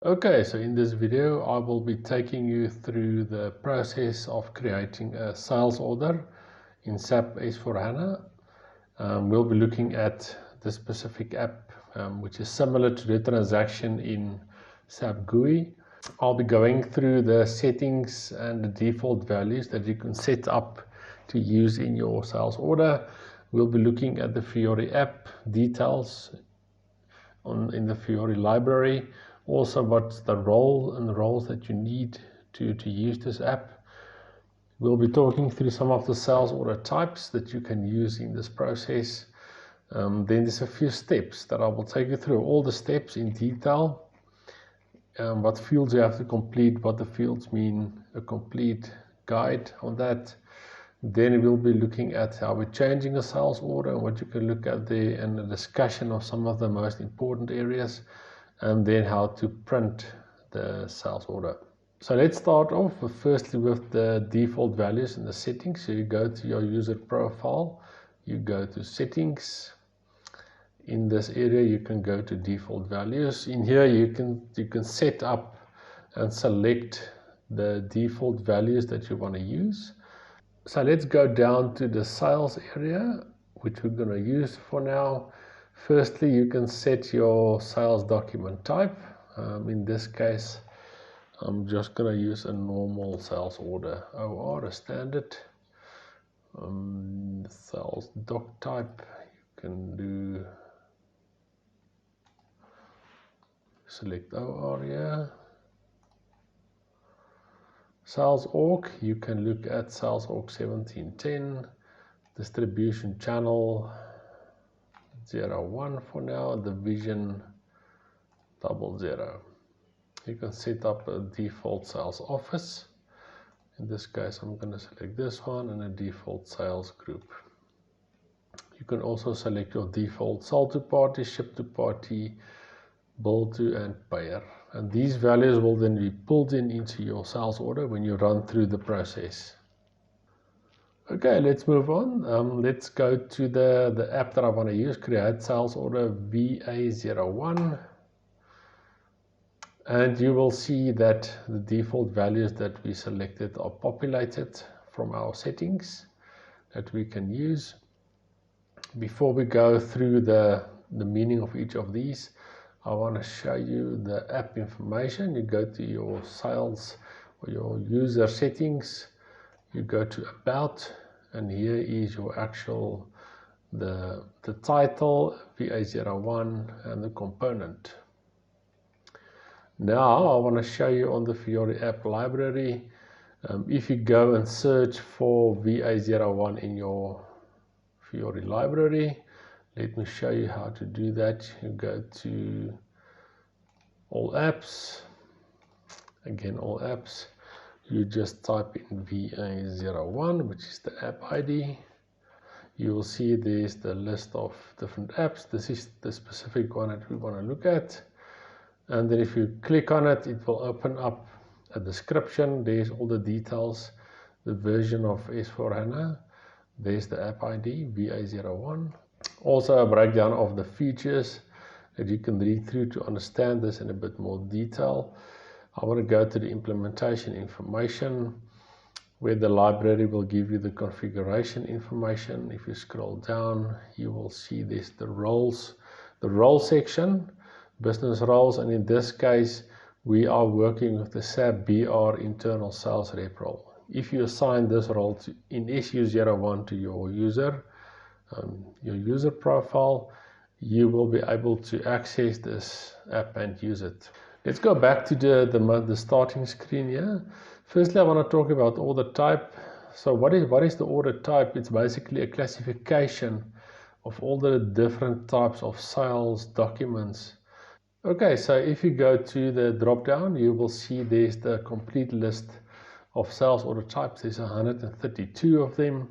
Okay, so in this video I will be taking you through the process of creating a sales order in SAP S4HANA. We'll be looking at the specific app which is similar to the transaction in SAP GUI. I'll be going through the settings and the default values that you can set up to use in your sales order. We'll be looking at the Fiori app details in the Fiori library. Also, what's the role and the roles that you need to use this app. We'll be talking through some of the sales order types that you can use in this process. Then there's a few steps that I will take you through, all the steps in detail, what fields you have to complete, what the fields mean, a complete guide on that. Then we'll be looking at how we're changing a sales order and what you can look at there, and a discussion of some of the most important areas, and then how to print the sales order. So let's start off firstly with the default values and the settings. So you go to your user profile, you go to settings. In this area you can go to default values. In here you can set up and select the default values that you want to use. So let's go down to the sales area, which we're going to use for now. Firstly, you can set your sales document type. In this case, I'm just going to use a normal sales order, OR, a standard. Sales doc type, you can do select OR here. Sales org, you can look at sales org 1710, distribution channel 01 for now, division 00. You can set up a default sales office. In this case, I'm going to select this one, and a default sales group. You can also select your default sold to party, ship to party, bill to, and payer. And these values will then be pulled into your sales order when you run through the process. Okay, let's move on. Let's go to the app that I want to use, create sales order VA01. And you will see that the default values that we selected are populated from our settings that we can use. Before we go through the meaning of each of these, I want to show you the app information. You go to your sales or your user settings, you go to about, and here is your actual the title VA01 and the component. Now I want to show you on the Fiori app library. If you go and search for VA01 in your Fiori library, let me show you how to do that. You go to all apps, again all apps, you just type in VA01, which is the app ID. You will see there's the list of different apps. This is the specific one that we want to look at. And then if you click on it, it will open up a description. There's all the details, the version of S4HANA. There's the app ID, VA01. Also a breakdown of the features that you can read through to understand this in a bit more detail. I want to go to the implementation information, where the library will give you the configuration information. If you scroll down, you will see there's the roles, the role section, business roles, and in this case we are working with the SAP BR internal sales rep role. If you assign this role in SU01 to your user profile, you will be able to access this app and use it. Let's go back to the starting screen here. Firstly, I want to talk about order type. So what is the order type? It's basically a classification of all the different types of sales documents. Okay, so if you go to the drop down, you will see there's the complete list of sales order types. There's 132 of them.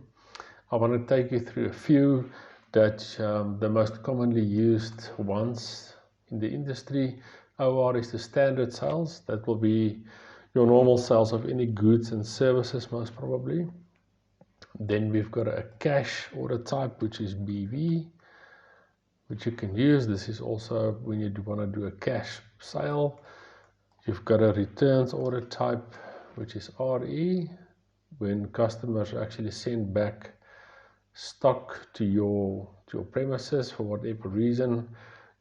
I want to take you through a few that the most commonly used ones in the industry. OR is the standard sales. That will be your normal sales of any goods and services, most probably. Then we've got a cash order type, which is BV, which you can use. This is also when you want to do a cash sale. You've got a returns order type, which is RE. When customers actually send back stock to your premises for whatever reason,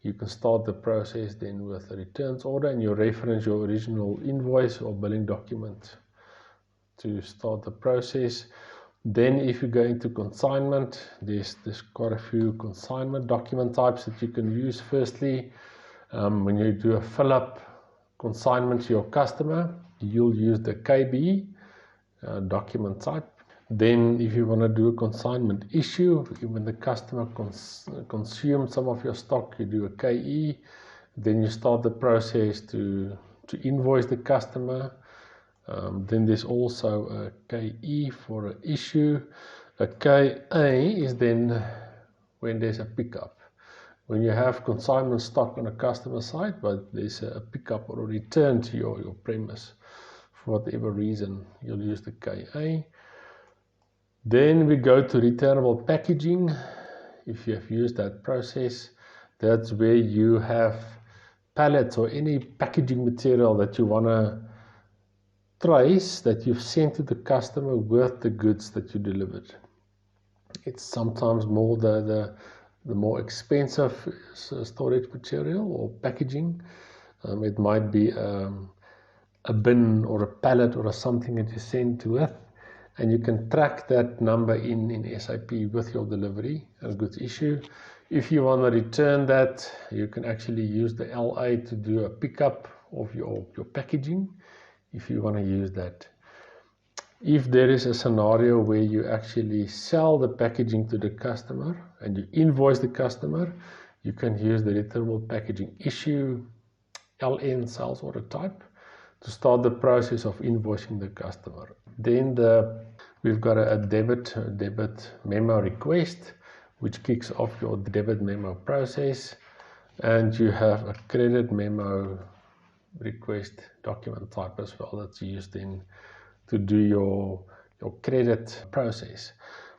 you can start the process then with a returns order, and you reference your original invoice or billing document to start the process. Then if you go into consignment, there's quite a few consignment document types that you can use. Firstly, when you do a fill-up consignment to your customer, you'll use the KB document type. Then if you want to do a consignment issue, when the customer consumes some of your stock, you do a KE. Then you start the process to invoice the customer. Then there's also a KE for an issue. A KA is then when there's a pickup. When you have consignment stock on a customer site, but there's a pickup or a return to your premise for whatever reason, you'll use the KA. Then we go to returnable packaging. If you have used that process, that's where you have pallets or any packaging material that you want to trace that you've sent to the customer with the goods that you delivered. It's sometimes more the more expensive storage material or packaging. It might be a bin or a pallet or something that you send to it, and you can track that number in SAP with your delivery and goods issue. If you want to return that, you can actually use the LA to do a pickup of your packaging if you want to use that. If there is a scenario where you actually sell the packaging to the customer and you invoice the customer, you can use the returnable packaging issue LN sales order type to start the process of invoicing the customer. Then we've got a debit memo request, which kicks off your debit memo process, and you have a credit memo request document type as well that's used in to do your credit process.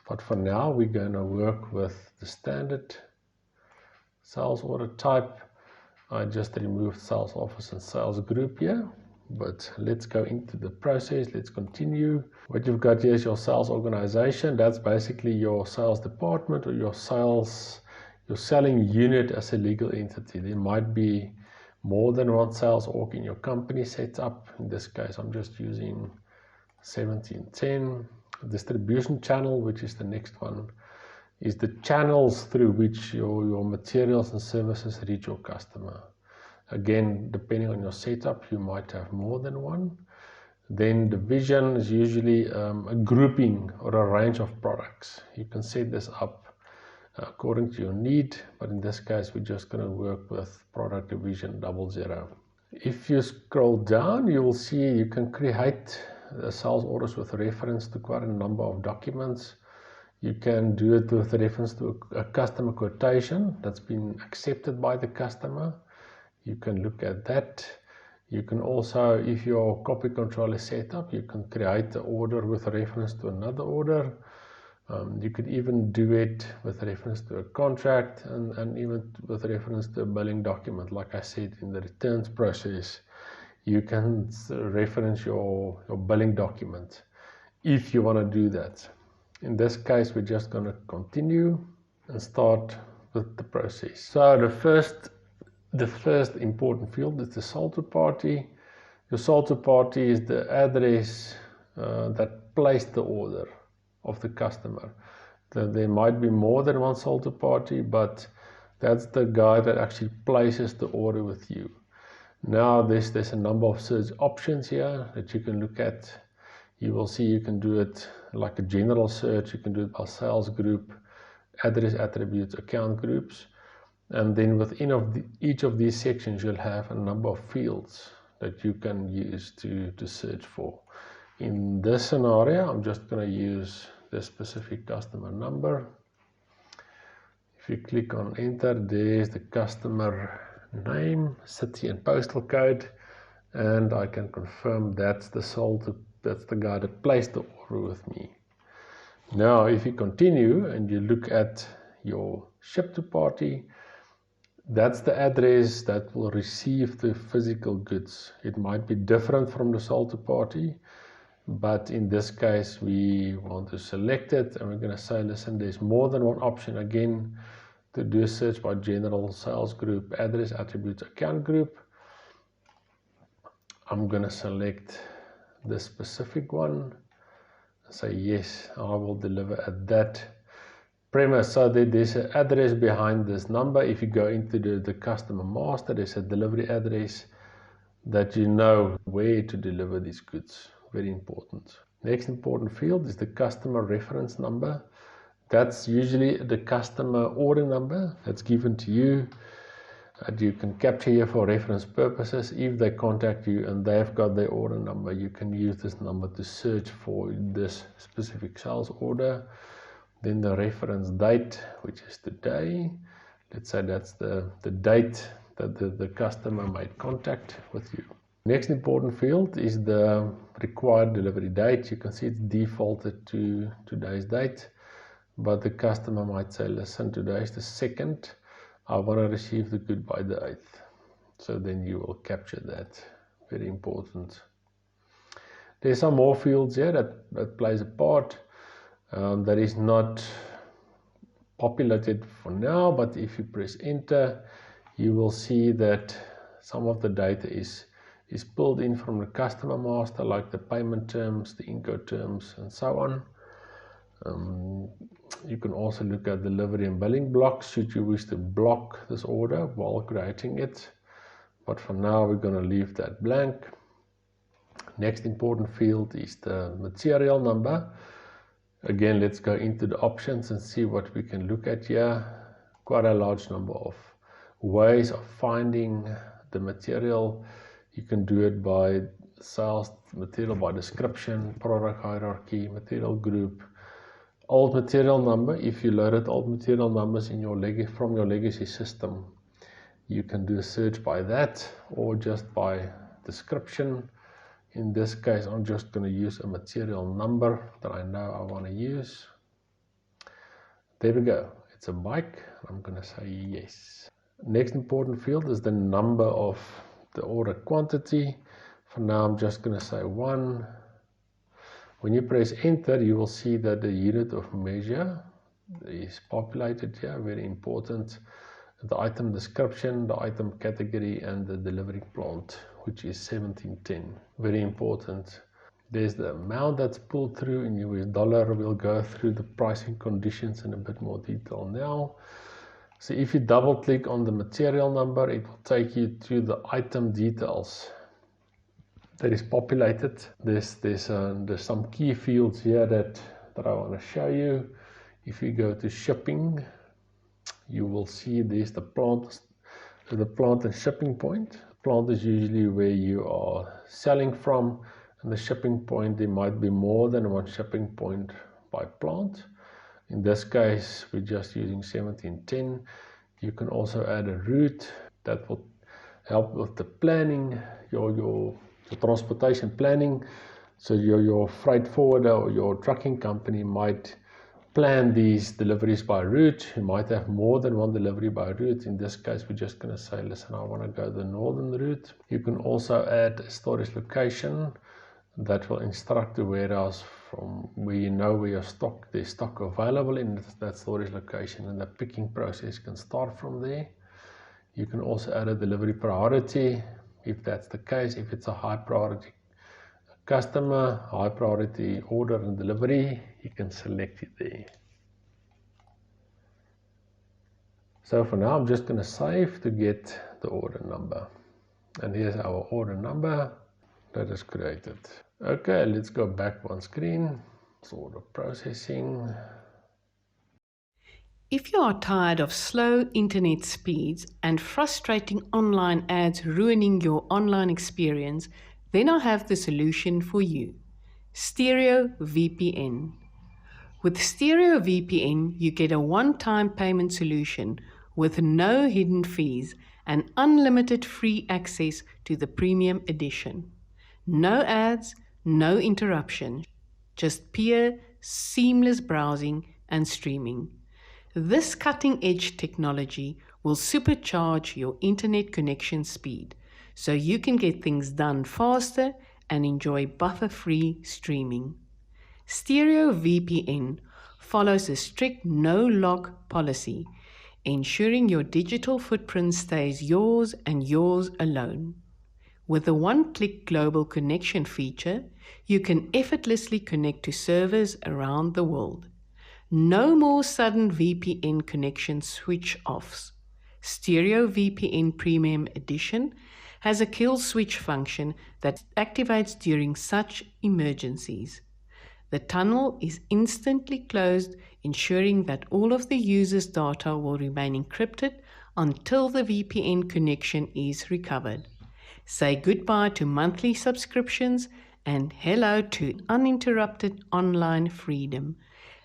But for now, we're going to work with the standard sales order type. I just removed sales office and sales group here, but let's go into the process. Let's continue. What you've got here is your sales organization. That's basically your sales department or your selling unit as a legal entity. There might be more than one sales org in your company set up. In this case, I'm just using 1710. Distribution channel, which is the next one, is the channels through which your materials and services reach your customer. Again, depending on your setup, you might have more than one. Then division is usually a grouping or a range of products. You can set this up according to your need, but in this case, we're just going to work with product division 00. If you scroll down, you will see you can create sales orders with reference to quite a number of documents. You can do it with reference to a customer quotation that's been accepted by the customer. You can look at that. You can also, if your copy control is set up, you can create the order with reference to another order. You could even do it with reference to a contract and even with reference to a billing document. Like I said, in the returns process, you can reference your billing document if you want to do that. In this case, we're just going to continue and start with the process. So the first important field is the sold to party. Your sold to party is the address that placed the order of the customer. There might be more than one sold to party, but that's the guy that actually places the order with you. Now there's a number of search options here that you can look at. You will see you can do it like a general search. You can do it by sales group, address attributes, account groups. And then within each of these sections, you'll have a number of fields that you can use to search for. In this scenario, I'm just going to use the specific customer number. If you click on enter, there's the customer name, city and postal code, and I can confirm that's the guy that placed the order with me. Now, if you continue and you look at your ship to party, That's the address that will receive the physical goods. It might be different from the sold to party, but in this case we want to select it, and we're going to say, listen, there's more than one option. Again, to do a search by general sales group, address, attributes, account group. I'm going to select this specific one, say yes, I will deliver at that premise. So there's an address behind this number. If you go into the customer master, there's a delivery address that you know where to deliver these goods. Very important. Next important field is the customer reference number. That's usually the customer order number that's given to you. You can capture here for reference purposes. If they contact you and they've got their order number, you can use this number to search for this specific sales order. Then the reference date, which is today. Let's say that's the date that the customer made contact with you. Next important field is the required delivery date. You can see it's defaulted to today's date, but the customer might say, listen, today is the 2nd. I want to receive the good by the 8th. So then you will capture that. Very important. There's some more fields here that plays a part. That is not populated for now, but if you press enter, you will see that some of the data is pulled in from the customer master, like the payment terms, the Incoterms, and so on. You can also look at delivery and billing blocks should you wish to block this order while creating it, but for now we're going to leave that blank. Next important field is the material number. Again, let's go into the options and see what we can look at here. Quite a large number of ways of finding the material. You can do it by sales material by description, product hierarchy, material group, old material number. If you loaded old material numbers in from your legacy system, you can do a search by that or just by description. In this case, I'm just going to use a material number that I know I want to use. There we go. It's a bike. I'm going to say yes. Next important field is the number of the order quantity. For now, I'm just going to say 1. When you press enter, you will see that the unit of measure is populated here. Very important. The item description, the item category, and the delivery plant, which is 1710. Very important. There's the amount that's pulled through in US dollar. We'll go through the pricing conditions in a bit more detail now. So if you double click on the material number, it will take you to the item details that is populated. There's some key fields here that I want to show you. If you go to shipping, you will see there's the plant and shipping point. The plant is usually where you are selling from, and the shipping point, there might be more than one shipping point by plant. In this case, we're just using 1710. You can also add a route that will help with the planning, your transportation planning. So your freight forwarder or your trucking company might plan these deliveries by route. You might have more than one delivery by route. In this case, we're just going to say, listen, I want to go the northern route. You can also add a storage location that will instruct the warehouse from where you know where your there's stock available in that storage location, and the picking process can start from there. You can also add a delivery priority if that's the case. If it's a high priority customer, high priority order and delivery, you can select it there. So for now, I'm just going to save to get the order number. And here's our order number that is created. Okay, let's go back one screen. It's order processing. If you are tired of slow internet speeds and frustrating online ads ruining your online experience, then I have the solution for you. Stereo VPN. With Stereo VPN, you get a one-time payment solution with no hidden fees and unlimited free access to the premium edition. No ads, no interruption, just pure, seamless browsing and streaming. This cutting-edge technology will supercharge your internet connection speed so you can get things done faster and enjoy buffer-free streaming. Stereo VPN follows a strict no-lock policy, ensuring your digital footprint stays yours and yours alone. With the one-click global connection feature, you can effortlessly connect to servers around the world. No more sudden VPN connection switch-offs. Stereo VPN Premium Edition has a kill switch function that activates during such emergencies. The tunnel is instantly closed, ensuring that all of the user's data will remain encrypted until the VPN connection is recovered. Say goodbye to monthly subscriptions and hello to uninterrupted online freedom.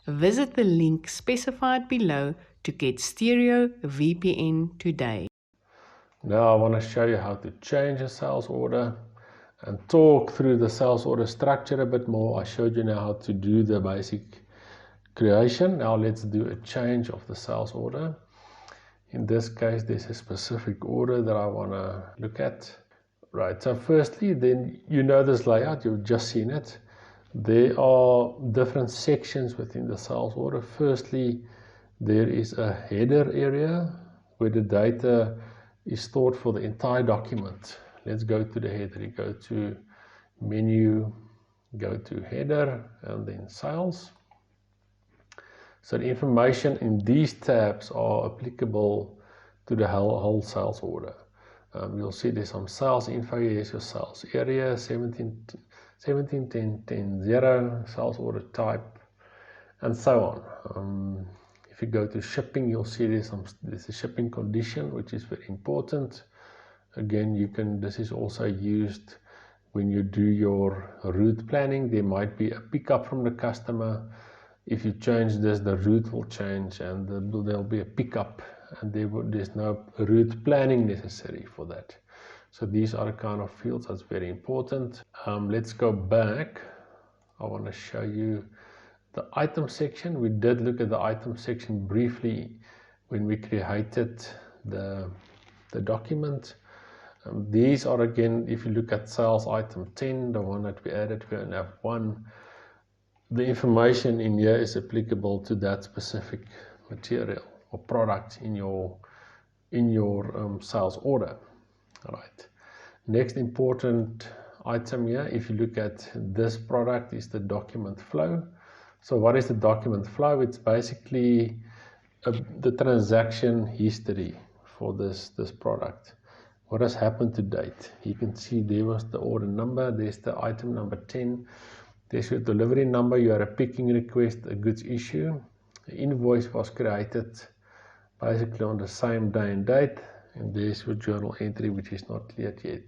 Visit the link specified below to get Stereo VPN today. Now I want to show you how to change a sales order and talk through the sales order structure a bit more. I showed you now how to do the basic creation. Now let's do a change of the sales order. In this case, there's a specific order that I want to look at. Right, so firstly, then you know this layout, you've just seen it. There are different sections within the sales order. Firstly, there is a header area where the data is stored for the entire document. Let's go to the header. You go to menu, go to header, and then sales. So the information in these tabs are applicable to the whole sales order. You'll see there's some sales info. Here's your sales area, 17.10.10.0, sales order type, and so on. If you go to shipping, you'll see there's a shipping condition, which is very important. Again, this is also used when you do your route planning. There might be a pickup from the customer. If you change this, the route will change and there'll be a pickup, and there's no route planning necessary for that. So these are the kind of fields that's very important. Let's go back. I want to show you the item section. We did look at the item section briefly when we created the document. These are, again, if you look at sales item 10, the one that we added, we only have one. The information in here is applicable to that specific material or product in your sales order. All right. Next important item here, if you look at this product, is the document flow. So what is the document flow? It's basically the transaction history for this product. What has happened to date? You can see there was the order number. There's the item number 10. There's your delivery number. You had a picking request, a goods issue. The invoice was created basically on the same day and date. And there's your journal entry, which is not cleared yet.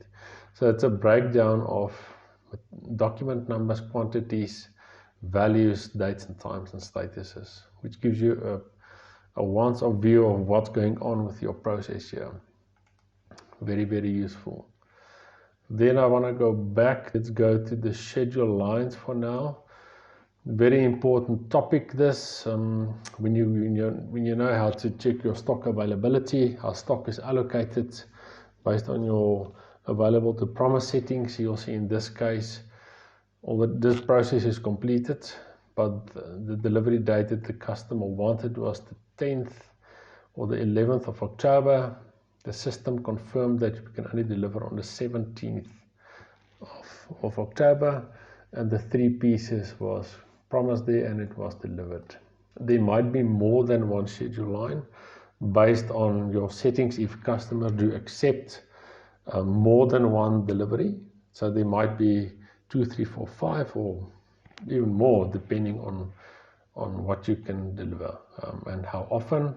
So it's a breakdown of document numbers, quantities, values, dates and times and statuses, which gives you a once-off view of what's going on with your process here. Very, very useful. Then I want to go back. Let's go to the schedule lines for now. Very important topic this. When you know how to check your stock availability, how stock is allocated based on your available to promise settings. You'll see in this case, this process is completed, but the delivery date that the customer wanted was the 10th or the 11th of October. The system confirmed that we can only deliver on the 17th of October, and the 3 pieces was promised there and it was delivered. There might be more than one schedule line based on your settings if customers do accept more than one delivery. So there might be 2, 3, 4, 5 or even more depending on what you can deliver and how often,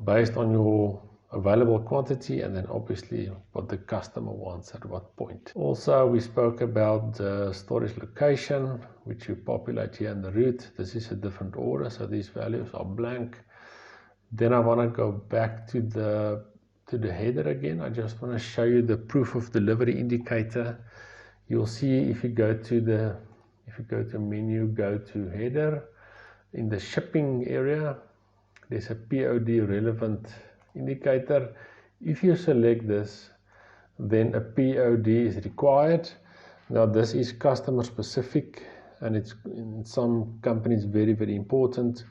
based on your available quantity and then obviously what the customer wants at what point. Also, we spoke about the storage location, which you populate here in the route. This is a different order, so these values are blank. Then I want to go back to the header again. I just want to show you the proof of delivery indicator. You'll see if you go to menu, go to header, in the shipping area, there's a POD relevant indicator. If you select this, then a POD is required. Now this is customer specific, and it's in some companies very, very important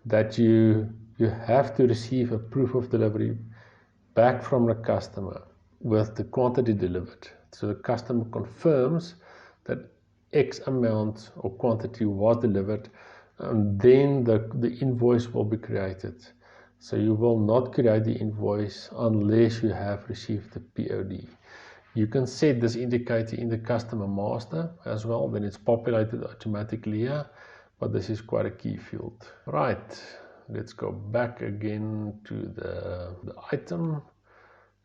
that you have to receive a proof of delivery back from the customer with the quantity delivered. So the customer confirms that X amount or quantity was delivered, and then the invoice will be created. So you will not create the invoice unless you have received the POD. You can set this indicator in the customer master as well, then it's populated automatically here, but this is quite a key field. Right, let's go back again to the item.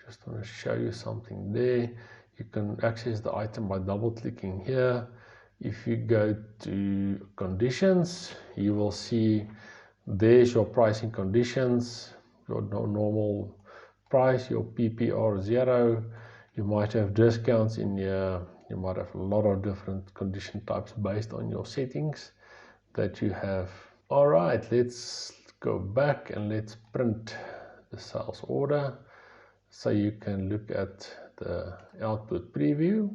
Just want to show you something there. You can access the item by double clicking here. If you go to conditions, you will see there's your pricing conditions, your normal price, your PPR 0. You might have discounts in here. You might have a lot of different condition types based on your settings that you have. All right, let's go back and let's print the sales order so you can look at the output preview.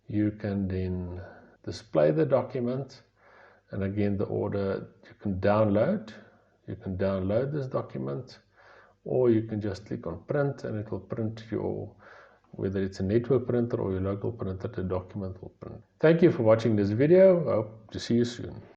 You can then display the document, and again the order you can download. You can download this document, or you can just click on print and it will print your, whether it's a network printer or your local printer, the document will print. Thank you for watching this video. I hope to see you soon.